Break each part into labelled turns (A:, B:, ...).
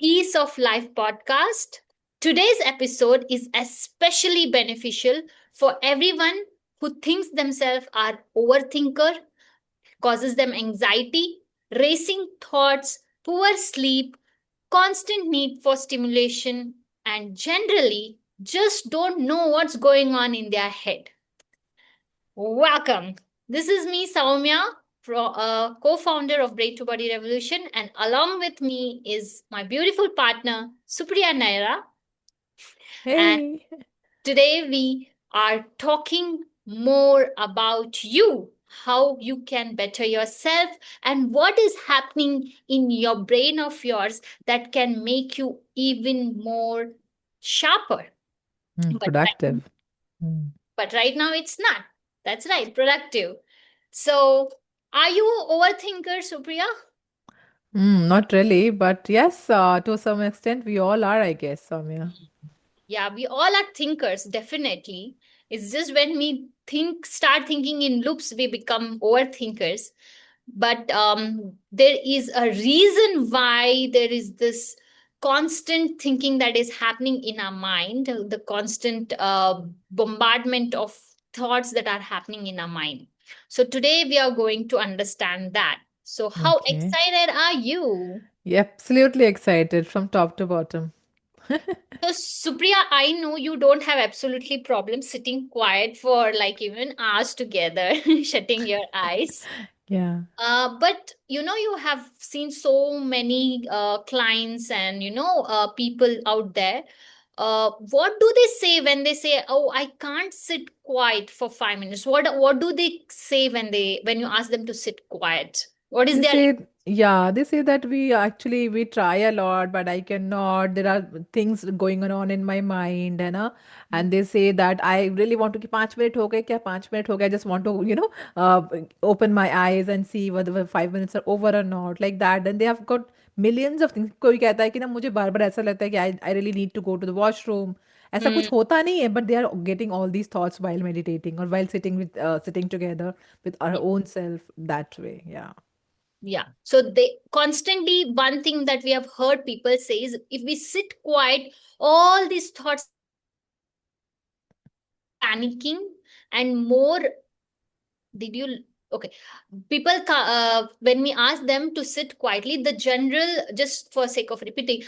A: Piece of Life podcast. Today's episode is especially beneficial for everyone who thinks themselves are overthinker, causes them anxiety, racing thoughts, poor sleep, constant need for stimulation, and generally just don't know what's going on in their head. Welcome. This is me, Saumya, co-founder of Brain to Body Revolution, and along with me is my beautiful partner, Supriya Naira. And
B: Hey,
A: today we are talking more about you, how you can better yourself, and what is happening in your brain of yours that can make you even more sharper. But
B: productive. Mm.
A: right now it's not. That's right, productive. So, are you overthinker, Supriya?
B: Not really, but yes, to some extent, we all are, I guess, Soumya.
A: Yeah, we all are thinkers, definitely. It's just when we start thinking in loops, we become overthinkers. But there is a reason why there is this constant thinking that is happening in our mind, the constant bombardment of thoughts that are happening in our mind. So today we are going to understand that. So, how
B: Okay.
A: excited are you?
B: Yeah, absolutely excited from top to bottom.
A: So, Supriya, I know you don't have absolutely problem sitting quiet for like even hours together, shutting your eyes.
B: Yeah.
A: But you have seen so many clients and people out there. What do they say when they say, "Oh, I can't sit quiet for 5 minutes"? What do they say when you ask them to sit quiet? What is
B: They
A: their
B: say, yeah, they say that we try a lot, but I cannot. There are things going on in my mind, and they say that I really want to keep 5 minutes हो गए क्या 5 minutes हो गए. I just want to, uh, open my eyes and see whether the 5 minutes are over or not, like that. Then they have got millions of things. कोई कहता है कि ना मुझे बार बार ऐसा लगता है कि I really need to go to the washroom. ऐसा
A: Hmm.
B: कुछ होता नहीं है, but they are getting all these thoughts while meditating or while sitting together with our own self that way. Yeah.
A: Yeah. So they constantly, one thing that we have heard people say is if we sit quiet, all these thoughts panicking and more. Did you? Okay. People, when we ask them to sit quietly, the general, just for sake of repeating,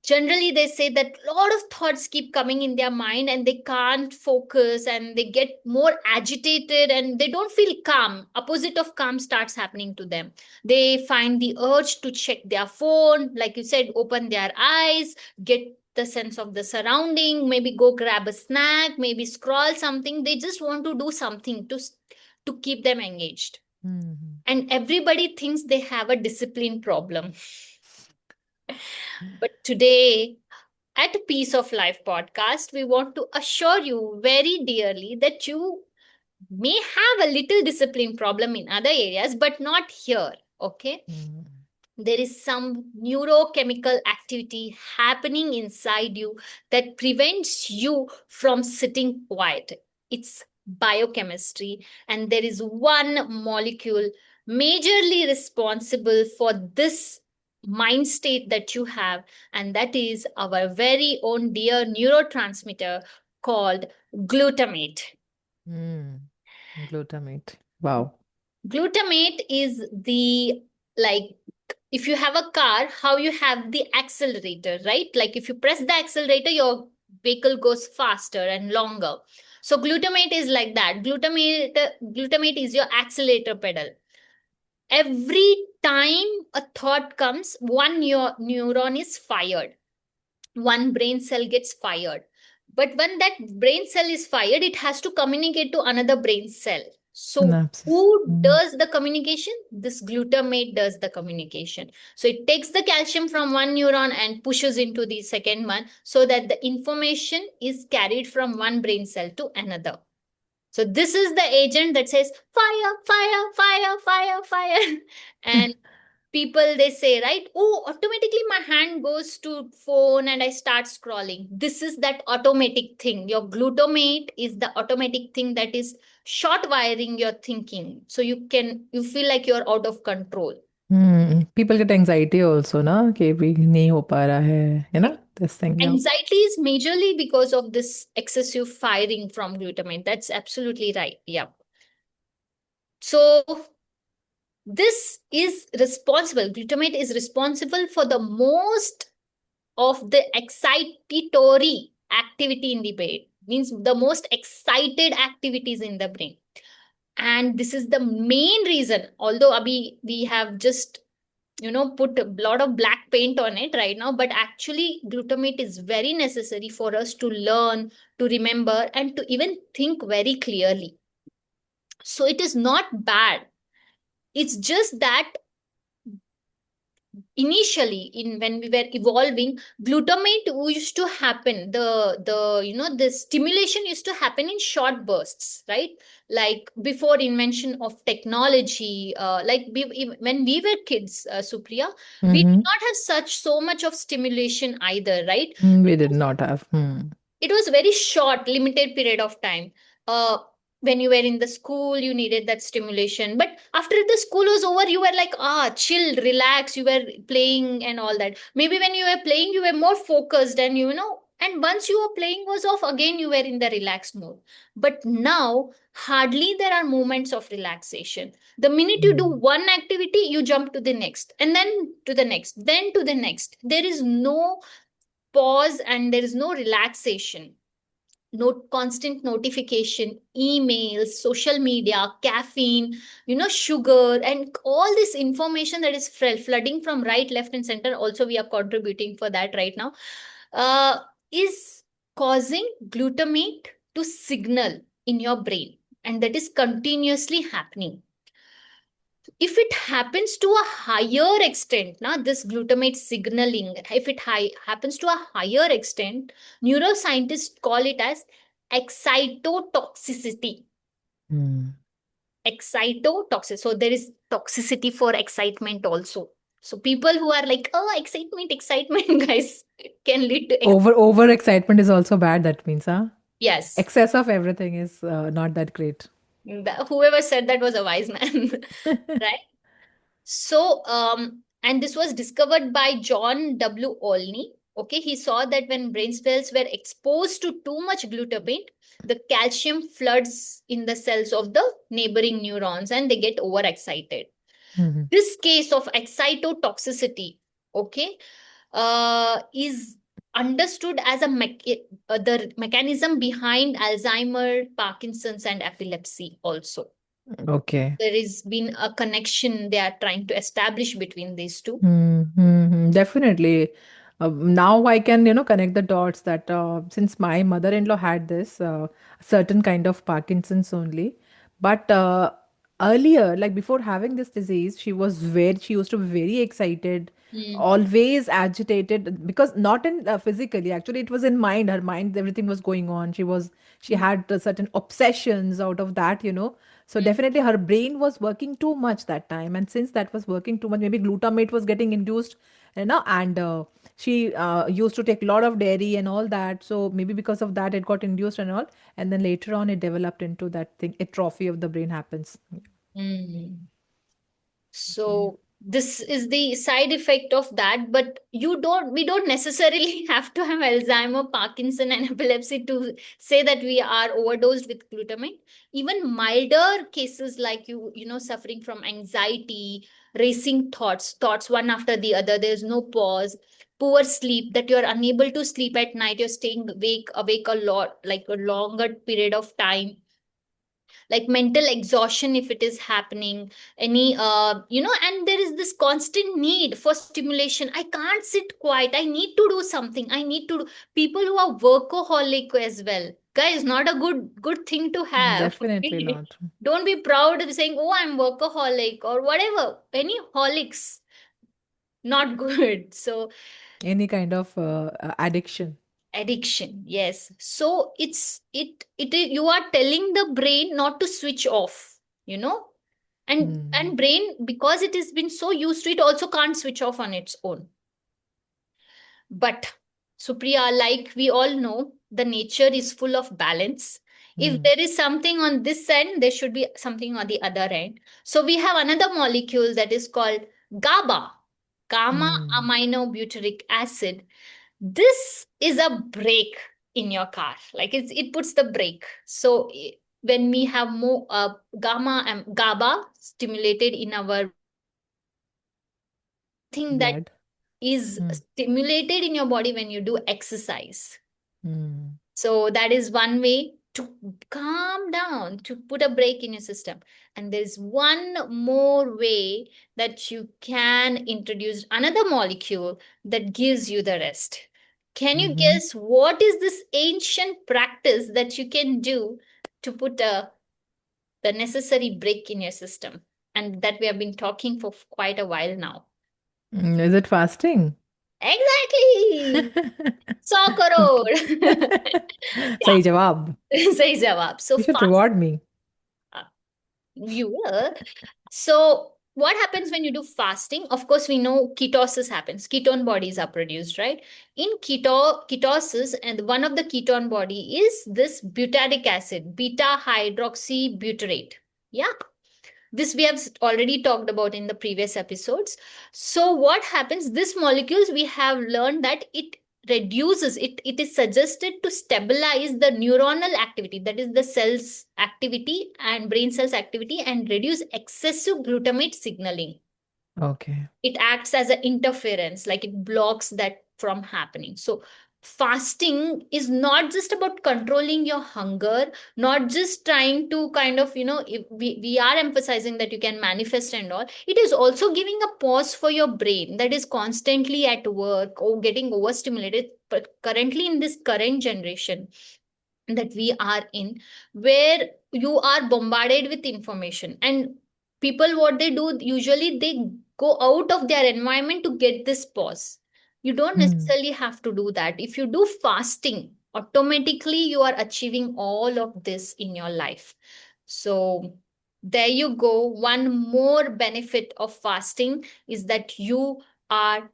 A: generally they say that a lot of thoughts keep coming in their mind and they can't focus and they get more agitated and they don't feel calm. Opposite of calm starts happening to them. They find the urge to check their phone, like you said, open their eyes, get the sense of the surrounding, maybe go grab a snack, maybe scroll something. They just want to do something to keep them engaged.
B: Mhm.
A: And everybody thinks they have a discipline problem. But today, at a Piece of Life podcast, we want to assure you very dearly that you may have a little discipline problem in other areas, but not here. Okay.
B: Mm.
A: There is some neurochemical activity happening inside you that prevents you from sitting quiet. It's biochemistry, and there is one molecule majorly responsible for this mind state that you have, and that is our very own dear neurotransmitter called glutamate.
B: Mm. Glutamate. Wow.
A: Glutamate is the, like, if you have a car, how you have the accelerator, right? Like if you press the accelerator, your vehicle goes faster and longer. So glutamate is like that. Glutamate is your accelerator pedal. Every time a thought comes, one neuron is fired, one brain cell gets fired. But when that brain cell is fired, it has to communicate to another brain cell. So,
B: Synapses.
A: who
B: Mm.
A: does the communication? This glutamate does the communication. So, it takes the calcium from one neuron and pushes into the second one so that the information is carried from one brain cell to another. So, this is the agent that says fire, fire, fire, fire, fire. And people they say, right, oh, automatically my hand goes to phone and I start scrolling. This is that automatic thing. Your glutamate is the automatic thing that is short wiring your thinking, so you feel like you're out of control.
B: People get anxiety also, ना कि भी नहीं हो पा रहा है, you know, this thing, yeah.
A: Anxiety is majorly because of this excessive firing from glutamate. That's absolutely right. Yeah. So this is responsible. Glutamate is responsible for the most of the excitatory activity in the brain. Means the most excited activities in the brain. And this is the main reason. Although abhi we have just put a lot of black paint on it right now, but actually glutamate is very necessary for us to learn, to remember, and to even think very clearly. So it is not bad. It's just that initially in when we were evolving, glutamate used to happen, the stimulation used to happen in short bursts, right? Like before invention of technology, when we were kids, Supriya, we did
B: Mm-hmm.
A: not have such so much of stimulation either, right?
B: We did not have.
A: It was very short, limited period of time. When you were in the school, you needed that stimulation, but after the school was over, you were like, chill, relax, you were playing and all that. Maybe when you were playing, you were more focused, and and once your playing was off, again you were in the relaxed mode. But now hardly there are moments of relaxation. The minute you do
B: Mm.
A: one activity, you jump to the next, and then to the next, then to the next. There is no pause, and there is no relaxation. No constant notification, emails, social media, caffeine, sugar, and all this information that is flooding from right, left, and center. Also, we are contributing for that right now. Uh, is causing glutamate to signal in your brain, and that is continuously happening. If it happens to a higher extent, now this glutamate signaling, if it happens to a higher extent, neuroscientists call it as excitotoxicity.
B: Mm.
A: Excitotoxicity. So there is toxicity for excitement also. So people who are like, oh, excitement, excitement, guys, it can lead to
B: Over excitement is also bad. That means, huh?
A: yes.
B: Excess of everything is not that great.
A: Whoever said that was a wise man, right? So, and this was discovered by John W. Olney. Okay, he saw that when brain cells were exposed to too much glutamate, the calcium floods in the cells of the neighboring neurons and they get overexcited.
B: Mhm.
A: This case of excitotoxicity, okay, is understood as the mechanism behind Alzheimer, Parkinson's, and epilepsy also.
B: Okay.
A: There is been a connection they are trying to establish between these two.
B: Definitely. Now I can, connect the dots that since my mother-in-law had this certain kind of Parkinson's only, but earlier, like before having this disease, she used to be very excited,
A: Mm,
B: always agitated because not in physically, actually it was in mind. Her mind, everything was going on. She
A: mm,
B: had certain obsessions out of that. So
A: mm,
B: definitely her brain was working too much that time. And since that was working too much, maybe glutamate was getting induced, and she used to take a lot of dairy and all that. So maybe because of that, it got induced and all. And then later on, it developed into that thing, atrophy of the brain happens.
A: mm.
B: Okay.
A: So this is the side effect of that, but we don't necessarily have to have Alzheimer, Parkinson, and epilepsy to say that we are overdosed with glutamate. Even milder cases like suffering from anxiety, racing thoughts one after the other, there's no pause, poor sleep, that you're unable to sleep at night, you're staying awake a lot, like a longer period of time, like mental exhaustion if it is happening, any and there is this constant need for stimulation. I can't sit quiet, I need to do something, I need to do. People who are workaholic as well, guys, not a good thing to have.
B: Definitely
A: Okay?
B: not.
A: Don't be proud of saying, oh, I'm workaholic or whatever, any holics, not good. So
B: Any kind of addiction.
A: addiction, yes. So you are telling the brain not to switch off, you know and
B: Hmm.
A: brain, because it has been so used to it, also can't switch off on its own. But Supriya, like we all know, the nature is full of balance. If
B: Hmm.
A: there is something on this end, there should be something on the other end. So we have another molecule that is called GABA. gamma
B: Mm.
A: aminobutyric acid. This is a brake in your car. Like it puts the brake. So when we have more GABA stimulated in our thing that
B: Blood.
A: is
B: Mm.
A: stimulated in your body when you do exercise.
B: Mm.
A: So that is one way to calm down, to put a break in your system. And there's one more way that you can introduce another molecule that gives you the rest. Can you
B: Mm-hmm.
A: guess what is this ancient practice that you can do to put the necessary break in your system? And that we have been talking for quite a while now.
B: Mm, is it fasting?
A: Exactly. 100 crore.
B: सही जवाब.
A: Yeah, सही जवाब. So
B: You should
A: fast.
B: reward me.
A: You will. So, what happens when you do fasting? Of course, we know ketosis happens. Ketone bodies are produced, right? In ketosis, and one of the ketone body is this butyric acid, beta hydroxybutyrate. Yeah, this we have already talked about in the previous episodes. So what happens, this molecules we have learned that it reduces it is suggested to stabilize the neuronal activity, that is the cells activity and brain cells activity, and reduce excessive glutamate signaling.
B: Okay.
A: It acts as an interference, like it blocks that from happening. So fasting is not just about controlling your hunger, not just trying to kind of, if we are emphasizing that you can manifest and all, it is also giving a pause for your brain that is constantly at work or getting overstimulated. But currently in this current generation that we are in, where you are bombarded with information, and people what they do usually, they go out of their environment to get this pause. You don't
B: Mm.
A: necessarily have to do that. If you do fasting, automatically you are achieving all of this in your life. So there you go. One more benefit of fasting is that you are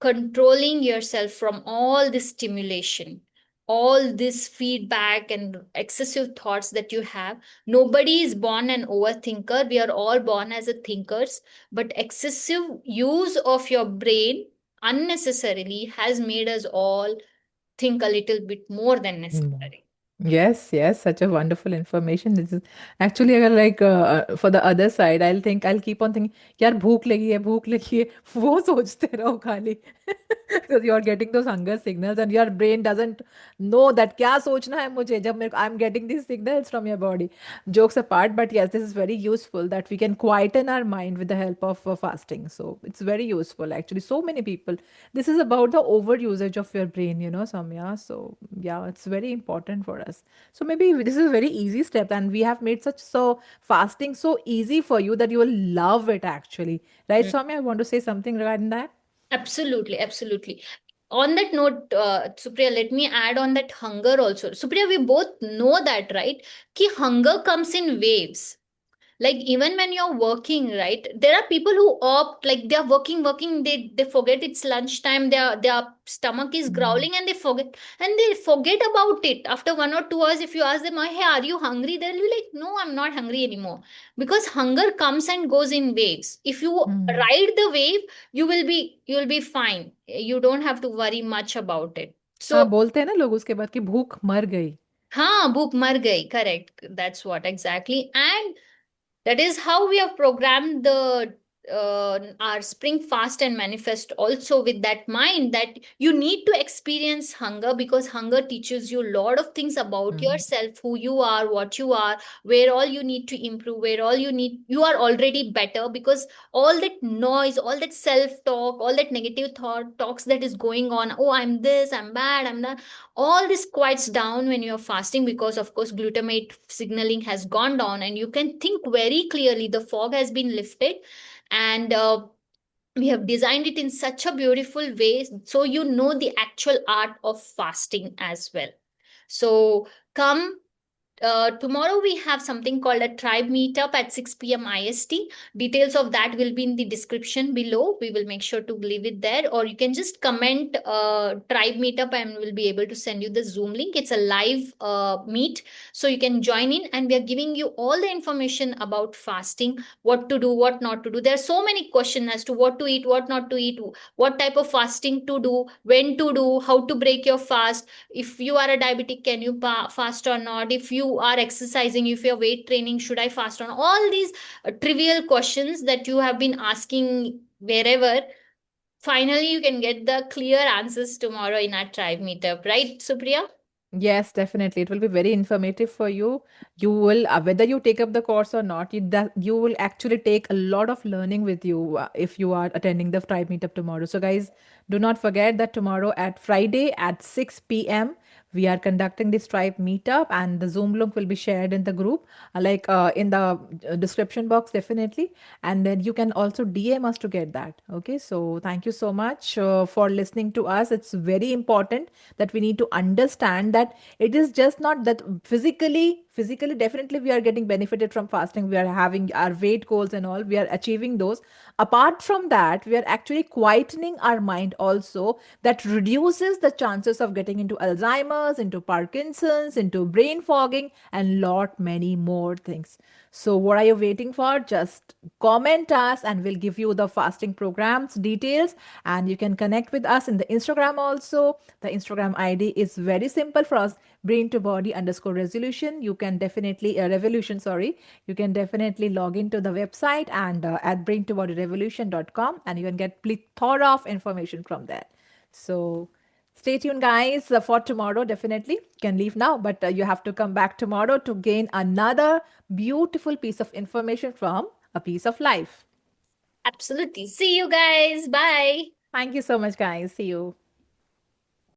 A: controlling yourself from all this stimulation, all this feedback and excessive thoughts that you have. Nobody is born an overthinker. We are all born as a thinkers, but excessive use of your brain unnecessarily has made us all think a little bit more than
B: Mm.
A: necessary.
B: Yes, yes, such a wonderful information. This is actually अगर like for the other side, I'll keep on thinking, यार भूख लगी है, वो सोचते रहो खाली, because you are getting those hunger signals and your brain doesn't know that क्या सोचना है मुझे जब मेरे I'm getting these signals from your body. Jokes apart, but yes, this is very useful that we can quieten our mind with the help of fasting. So it's very useful actually. So many people. This is about the over usage of your brain, Samya. So yeah, it's very important for us. So maybe this is a very easy step, and we have made such so fasting so easy for you that you will love it actually. Right,
A: Mm.
B: Samya? I want to say something regarding that.
A: Absolutely, absolutely. On that note, Supriya, let me add on that hunger also. Supriya, we both know that, right? Ki hunger comes in waves. Like even when you're working, right, there are people who opt, like they're working, they forget it's lunchtime, their stomach is
B: Mm.
A: growling, and they forget about it after 1 or 2 hours. If you ask them, "Oh, hey, are you hungry?" They'll be like, "No, I'm not hungry anymore." Because hunger comes and goes in waves. If you
B: Mm.
A: ride the wave, you will be fine. You don't have to worry much about it.
B: हाँ
A: So
B: बोलते हैं ना लोग उसके बाद कि भूख मर गई.
A: हाँ, भूख मर गई, correct, that's what exactly. And that is how we have programmed the our spring fast and manifest also with that mind that you need to experience hunger, because hunger teaches you a lot of things about
B: Mm.
A: yourself, who you are, what you are, where all you need to improve, where all you are already better. Because all that noise, all that self talk, all that negative thought talks that is going on, oh, I'm this, I'm bad, I'm that, all this quiets down when you're fasting, because of course glutamate signaling has gone down and you can think very clearly. The fog has been lifted, and we have designed it in such a beautiful way, so you know the actual art of fasting as well. So come, tomorrow we have something called a tribe meetup at 6 p.m. IST. Details of that will be in the description below. We will make sure to leave it there, or you can just comment tribe meetup and we'll be able to send you the Zoom link. It's a live meet, so you can join in, and we are giving you all the information about fasting, what to do, what not to do. There are so many questions as to what to eat, what not to eat, what type of fasting to do, when to do, how to break your fast. If you are a diabetic, can you fast or not? If you are exercising, if you're weight training, should I fast on? All these trivial questions that you have been asking wherever, finally you can get the clear answers tomorrow in our tribe meetup, right, Supriya?
B: Yes, definitely. It will be very informative for you. You will, whether you take up the course or not, you will actually take a lot of learning with you if you are attending the Tribe Meetup tomorrow. So, guys, do not forget that tomorrow at Friday at 6 p.m., we are conducting this Tribe Meetup, and the Zoom link will be shared in the group, in the description box, definitely. And then you can also DM us to get that. Okay. So, thank you so much for listening to us. It's very important that we need to understand that it is just not that physically definitely we are getting benefited from fasting, we are having our weight goals and all, we are achieving those. Apart from that, we are actually quietening our mind also, that reduces the chances of getting into Alzheimer's, into Parkinson's, into brain fogging, and lot many more things. So what are you waiting for? Just comment us and we'll give you the fasting programs details, and you can connect with us in the Instagram also. The Instagram ID is very simple for us, brain to body underscore resolution. You can definitely, revolution, sorry. You can definitely log into the website and at braintobodyrevolution.com, and you can get plethora of information from there. So stay tuned, guys, for tomorrow. Definitely can leave now, but you have to come back tomorrow to gain another beautiful piece of information from a piece of life.
A: Absolutely. See you guys. Bye.
B: Thank you so much, guys. See you.